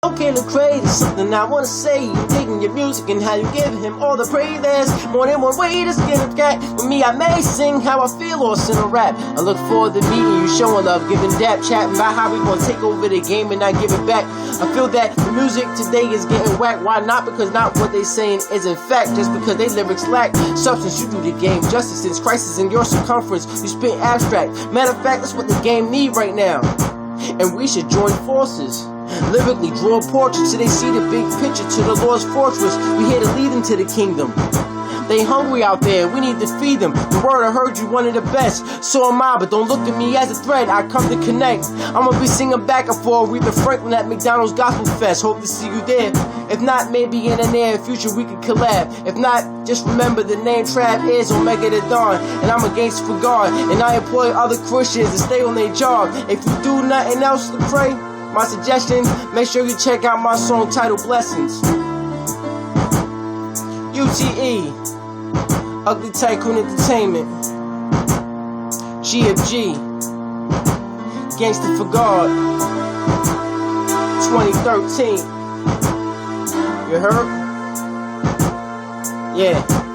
Okay, Lecrae, there's something I wanna say. You digging your music and how you give him all the praise. There's more than one way to skin a cat. With me, I may sing how I feel or sing a rap. I look forward to meeting you, showing love, giving dap, chatting about how we gonna take over the game and not give it back. I feel that the music today is getting whack. Why not? Because not what they saying is in fact. Just because they lyrics lack substance, you do the game justice. Since Christ is in your circumference, you spit abstract. Matter of fact, that's what the game need right now. And we should join forces. Lyrically draw portraits so they see the big picture to the Lord's fortress. We here to lead them to the kingdom. They hungry out there, we need to feed them. The word I heard you one of the best. So am I, but don't look at me as a threat. I come to connect. I'ma be singing back and forth Aretha Franklin at McDonald's Gospel Fest. Hope to see you there. If not, maybe in the near future we could collab. If not, just remember the name Trav is Omega the Dawn. And I'm a gangster for God. And I employ other Christians to stay on their job. If you do nothing else to pray, my suggestion, make sure you check out my song titled Blessings. UTE, Ugly Tycoon Entertainment, GFG, Gangster for God, 2013. You heard? Yeah.